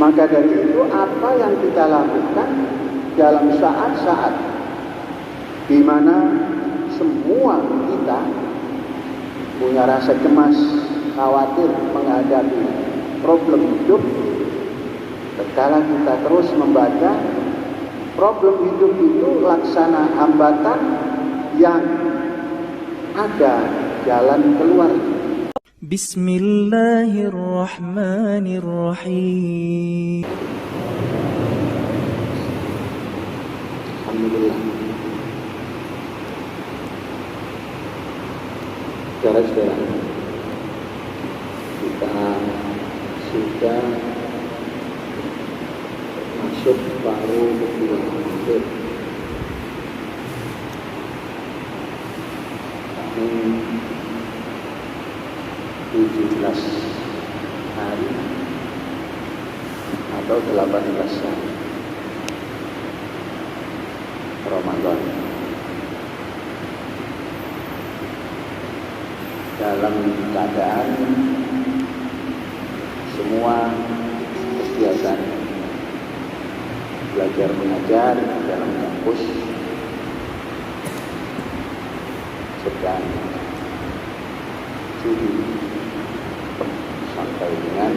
Maka dari itu apa yang kita lakukan dalam saat-saat di mana semua kita punya rasa cemas, khawatir menghadapi problem hidup, tatkala kita terus membaca problem hidup itu laksana hambatan yang ada jalan keluar. Bismillahirrahmanirrahim. Alhamdulillah. Saudara-saudara, kita sudah masuk paruh kedua akhir. Kami 17 hari atau 18 hari Ramadan. Dalam keadaan semua kegiatan belajar mengajar dalam kampus sedang Juli sampai dengan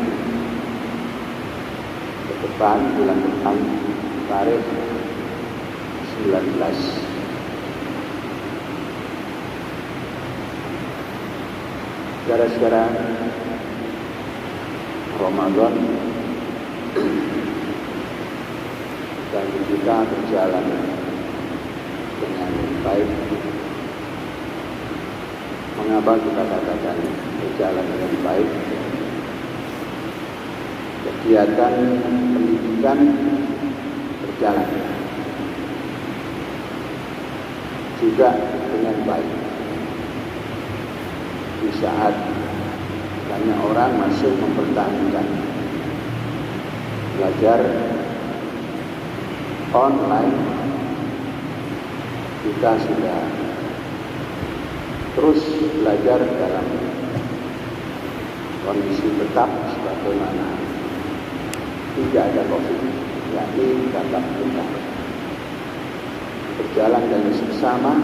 bulan depan tarikh 19. Saudara-saudara, Ramadan bagi kita berjalan dengan baik. Mengapa kita katakan berjalan dengan baik? Kegiatan pendidikan berjalan juga dengan baik. Di saat banyak orang masih mempertahankan belajar online, kita sudah terus belajar dalam kondisi tetap sebagaimana tidak ada COVID, yakni tatap muka, berjalan dengan seksama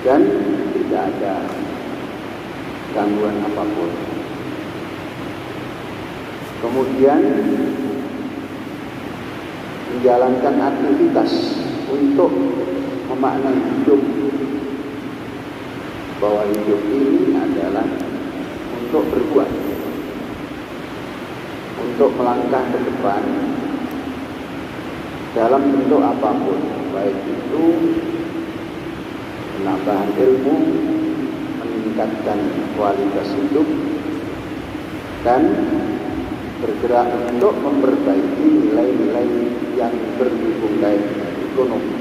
dan tidak ada gangguan apapun. Kemudian menjalankan aktivitas untuk memaknai hidup, bahwa hidup ini adalah untuk berbuat, untuk melangkah ke depan dalam bentuk apapun, baik itu penambahan ilmu, meningkatkan kualitas hidup, dan bergerak untuk memperbaiki nilai-nilai yang berhubung dengan ekonomi.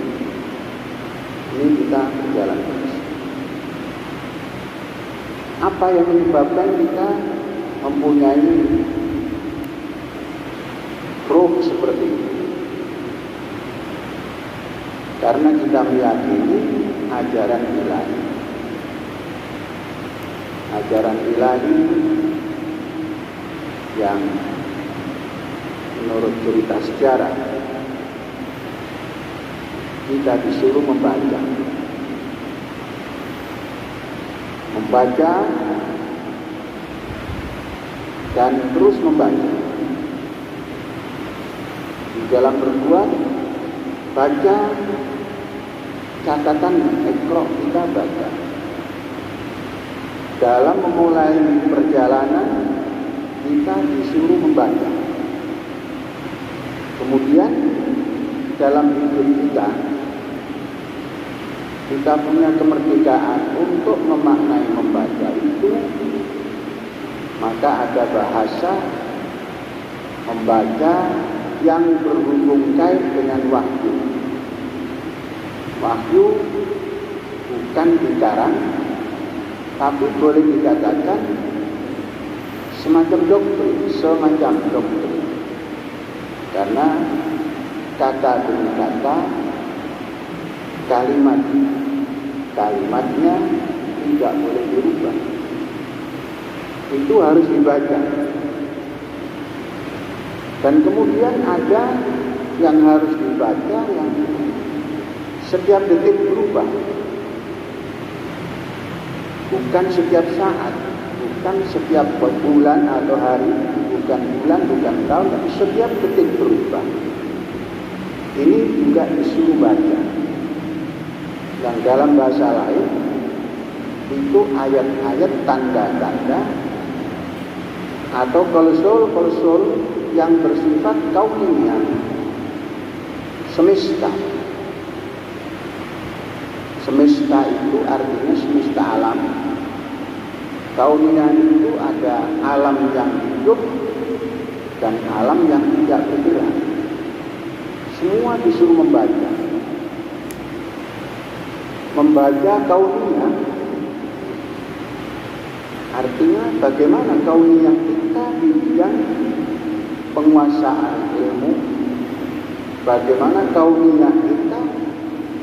Ini kita berjalan terus. Apa yang menyebabkan kita mempunyai ruh seperti ini? Karena kita meyakini ajaran ilahi. Ajaran ilahi yang menurut cerita sejarah kita disuruh membaca dan terus membaca. Di dalam berbuat, baca, catatan Iqra, kita baca. Dalam memulai perjalanan, kita disuruh membaca. Kemudian dalam hidup kita punya kemerdekaan untuk memaknai membaca itu, maka ada bahasa membaca yang berhubung kait dengan wahyu. Wahyu bukan dikarang, tapi boleh dikatakan semacam doktrin. Karena kata demi kata, kalimatnya tidak boleh dirubah. Itu harus dibaca. Dan kemudian ada yang harus dibaca yang setiap detik berubah, bukan setiap saat, bukan setiap bulan atau hari, bukan bulan, bukan tahun, tapi setiap detik berubah. Ini juga disuruh baca. Yang dalam bahasa lain itu ayat-ayat tanda-tanda atau klausul-klausul yang bersifat kauniyah, semesta. Semesta itu artinya semesta alam. Kauniyah itu ada alam yang hidup dan alam yang tidak bergerak. Semua disuruh membaca. Membaca kauniyah artinya bagaimana kauniyah kita di bidang penguasaan ilmu, bagaimana kauniyah kita,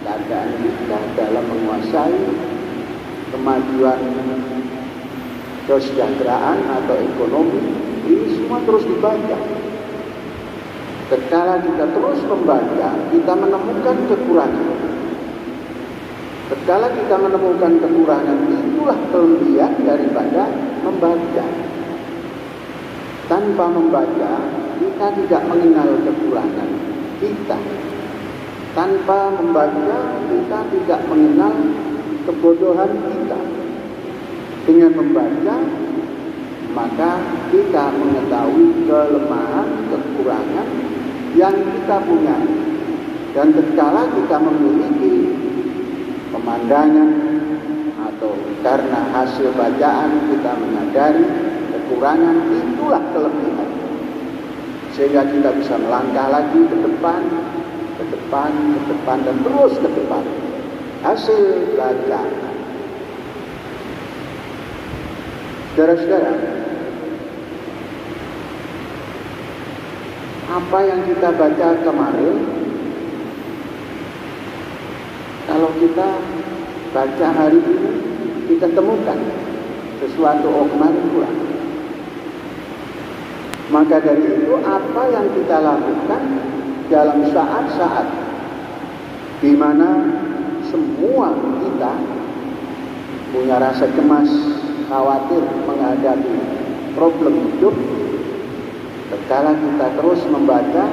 keadaan kita dalam menguasai kemajuan kesejahteraan atau ekonomi. Ini semua terus dibaca. Ketika kita terus membaca, kita menemukan kekurangan. Ketika kita menemukan kekurangan, itulah kelebihan daripada membaca. Tanpa membaca, kita tidak mengenal kekurangan kita. Tanpa membaca, kita tidak mengenal kebodohan kita. Dengan membaca, maka kita mengetahui kelemahan, kekurangan yang kita punya. Dan ketika kita memiliki pemandangan atau karena hasil bacaan kita menyadari kekurangan, itulah kelebihan. Sehingga kita bisa melangkah lagi ke depan, ke depan, ke depan, dan terus ke depan. Hasil bacaan. Saudara-saudara, apa yang kita baca kemarin, kalau kita baca hari ini, kita temukan sesuatu kemarin kurang. Maka dari itu, apa yang kita lakukan dalam saat-saat di mana semua kita punya rasa cemas, khawatir menghadapi problem hidup, ketika kita terus membaca,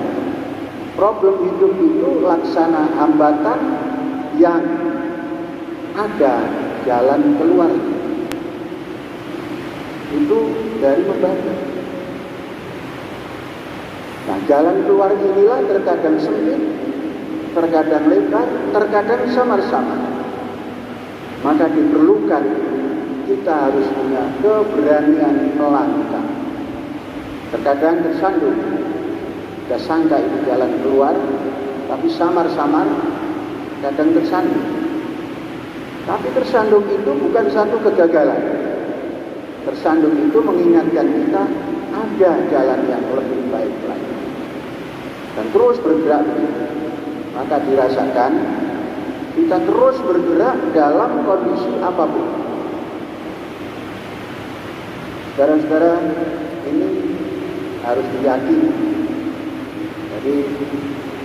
problem hidup itu laksana hambatan yang ada jalan keluar. Itu dari membaca. Nah, jalan keluar inilah terkadang sempit, terkadang lebar, terkadang samar-samar. Maka diperlukan kita harus punya keberanian melangkah. Terkadang tersandung, kita sangka itu jalan keluar, tapi samar-samar, kadang tersandung. Tapi tersandung itu bukan satu kegagalan. Tersandung itu mengingatkan kita ada jalan yang lebih baik lagi. Dan terus bergerak, maka dirasakan kita terus bergerak dalam kondisi apapun. Saudara-saudara, ini harus diyakini. Jadi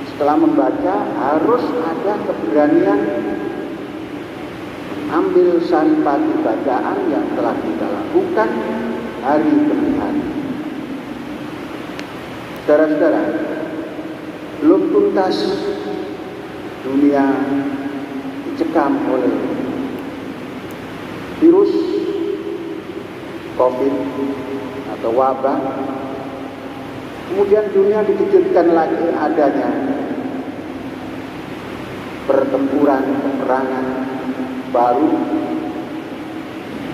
setelah membaca harus ada keberanian ambil saripati bacaan yang telah kita lakukan hari demi hari. Saudara-saudara, belum tuntas dunia dicekam oleh virus COVID atau wabah. Kemudian dunia dikejutkan lagi adanya pertempuran, peperangan baru,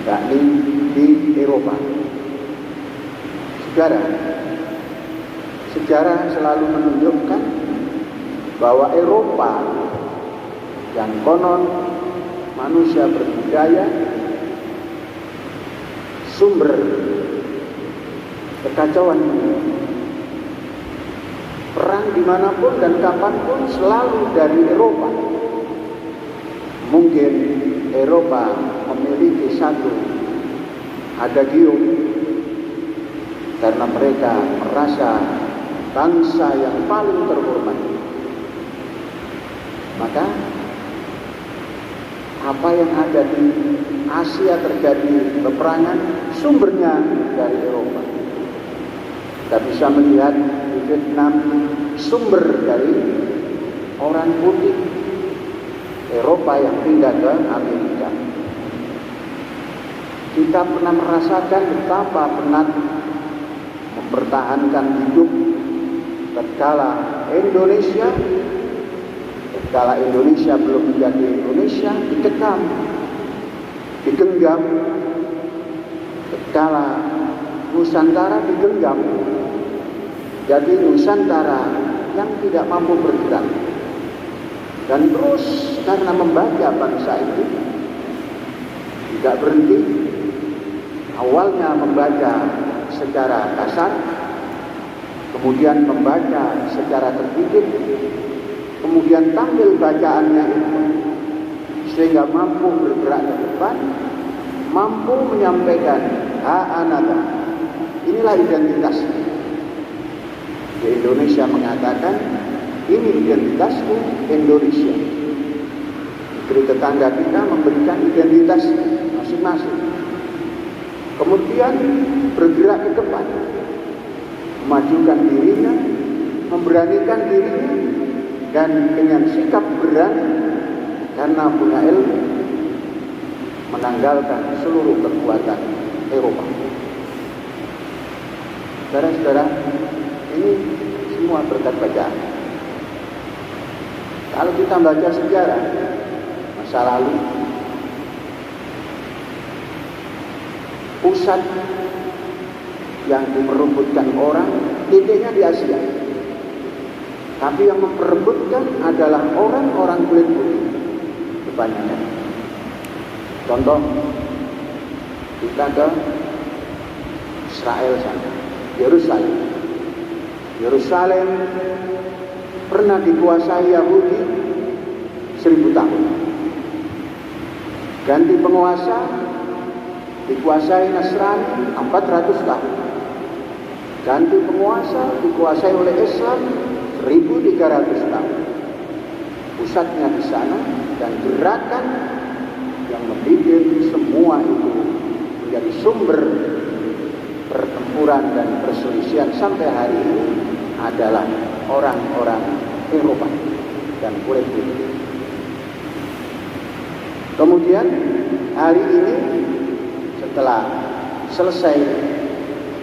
yakni di Eropa. Sejarah selalu menunjukkan bahwa Eropa yang konon manusia berbudaya, sumber kekacauan dunia. Perang dimanapun dan kapanpun selalu dari Eropa. Mungkin Eropa memiliki satu adagium karena mereka merasa bangsa yang paling terhormat. Maka apa yang ada di Asia terjadi peperangan sumbernya dari Eropa. Kita bisa melihat di Vietnam sumber dari orang putih Eropa yang pindah ke Amerika. Kita pernah merasakan betapa penat mempertahankan hidup tatkala Indonesia belum menjadi Indonesia, dikekang, digenggam, tatkala Nusantara digenggam, jadi Nusantara yang tidak mampu bergerak. Dan terus karena membaca bangsa itu tidak berhenti, awalnya membaca secara kasar, kemudian membaca secara terdidik, kemudian tampil bacaannya itu sehingga mampu bergerak ke depan, mampu menyampaikan anata. Inilah identitas. Di Indonesia mengatakan, ini identitasku Indonesia. Negeri tetangga kita memberikan identitas masing-masing. Kemudian bergerak ke depan, memajukan dirinya, memberanikan dirinya, dan dengan sikap berani karena punya ilmu menanggalkan seluruh kekuatan Eropa. Saudara-saudara, ini semua berkat bacaan. Kalau kita baca sejarah masa lalu, pusat yang diperebutkan orang titiknya di Asia, tapi yang memperebutkan adalah orang-orang kulit putih kebanyakan. Contoh, kita ke Israel sana, Yerusalem pernah dikuasai Yahudi 1000 tahun. Ganti penguasa, dikuasai Nasrani 400 tahun. Ganti penguasa, dikuasai oleh Islam 1300 tahun. Pusatnya di sana, dan gerakan yang membidik semua itu menjadi sumber pertempuran dan perselisihan sampai hari ini adalah orang-orang Eropa dan kulit putih. Kemudian hari ini setelah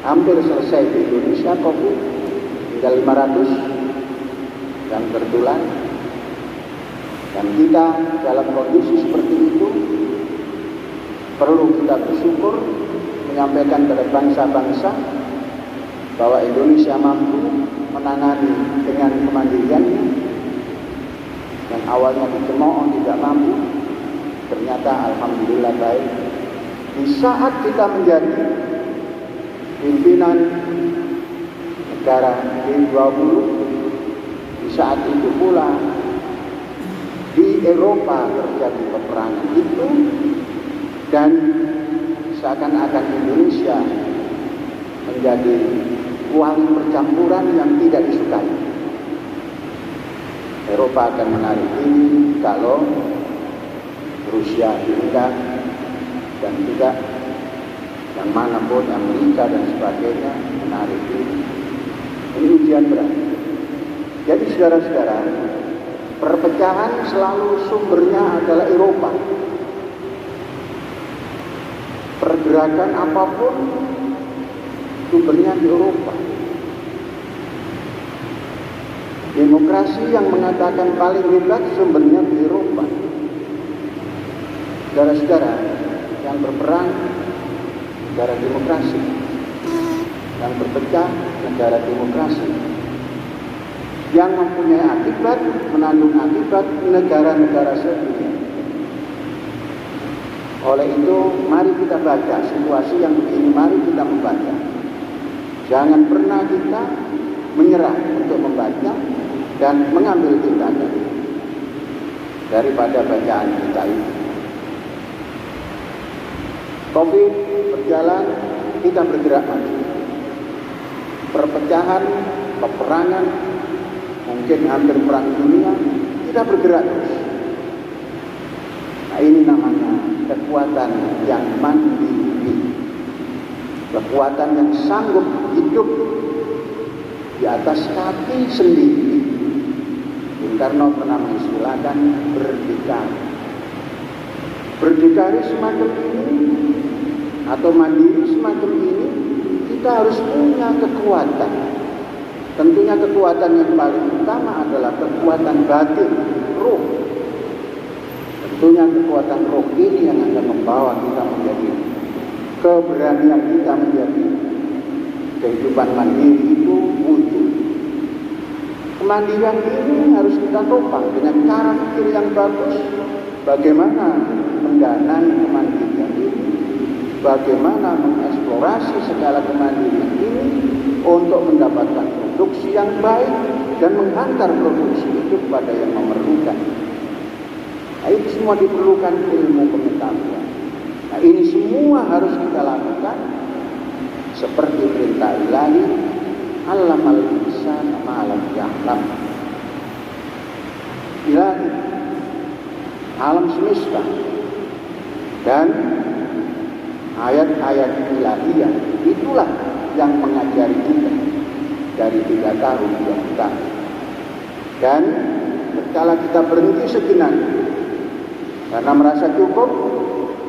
hampir selesai di Indonesia COVID, tinggal 500 yang tertular, dan kita dalam kondisi seperti itu perlu kita bersyukur, menyampaikan kepada bangsa-bangsa bahwa Indonesia mampu menangani dengan kemandiriannya. Yang awalnya dicemooh tidak mampu, ternyata alhamdulillah baik. Di saat kita menjadi pimpinan negara G20, di saat itu pula di Eropa terjadi peperangan itu, dan seakan-akan Indonesia menjadi kuali percampuran yang tidak disukai. Eropa akan menarik diri kalau Rusia diundang, dan tidak yang manapun, Amerika dan sebagainya menarik diri. Ini ujian berat. Jadi saudara-saudara, perpecahan selalu sumbernya adalah Eropa. Pergerakan apapun sumbernya di Eropa. Demokrasi yang mengatakan paling hebat sumbernya di Eropa. Saudara-saudara, yang berperang negara demokrasi, yang berpecah negara demokrasi, yang mempunyai akibat, menanggung akibat negara-negara sedunia. Oleh itu, mari kita baca situasi yang begini, mari kita membaca. Jangan pernah kita menyerah untuk membaca dan mengambil tindakan daripada bacaan kita ini. COVID berjalan, kita bergerak maju. Perpecahan peperangan, mungkin hampir perang dunia, kita bergerak terus. Nah, ini namanya kekuatan yang mandiri, kekuatan yang sanggup hidup di atas kaki sendiri. Bung Karno pernah mengistilahkan berdikari. Berdikari semacam ini atau mandiri semacam ini, kita harus punya kekuatan. Tentunya kekuatan yang paling utama adalah kekuatan batin, roh. Tentunya kekuatan roh ini yang akan membawa kita menjadi keberanian kita menjadi kehidupan mandiri itu wujud. Kemandirian ini harus kita topang dengan cara pikir yang bagus. Bagaimana mendanai kemandirian ini, bagaimana mengeksplorasi segala kemandirian ini untuk mendapatkan produksi yang baik dan menghantar produksi itu kepada yang memerlukan. Nah, itu semua diperlukan ilmu pengetahuan. Nah, ini semua harus kita lakukan seperti perintah ilahi, allamal insana ma lam ya'lam. Ilahi, alam semesta dan ayat-ayat ilahiyah itulah yang mengajari kita dari 3 tahun 2 tahun. Dan ketika kita berhenti sejenak karena merasa cukup,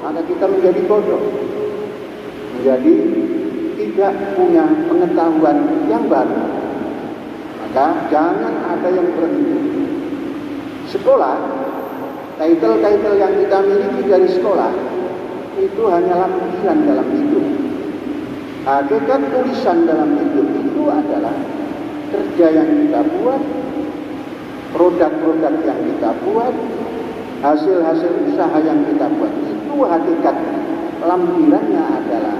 maka kita menjadi bodoh, menjadi tidak punya pengetahuan yang baru. Maka jangan ada yang berhenti. Sekolah, title-title yang kita miliki dari sekolah itu hanyalah lampiran dalam hidup. Hakikat tulisan dalam hidup itu adalah kerja yang kita buat, produk-produk yang kita buat, hasil-hasil usaha yang kita buat. Itu hakikat. Lampirannya adalah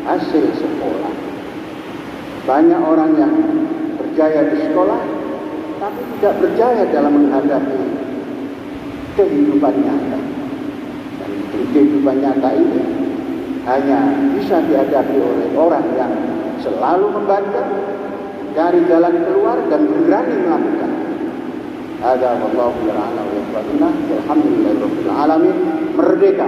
hasil sekolah. Banyak orang yang berjaya di sekolah tapi tidak berjaya dalam menghadapi kehidupan nyata. Dan kehidupan nyata ini hanya bisa dihadapi oleh orang yang selalu membantah, cari jalan keluar dan berani melakukan. Ada wallahu a'lam bishawab. Alhamdulillahirabbil alamin. Merdeka.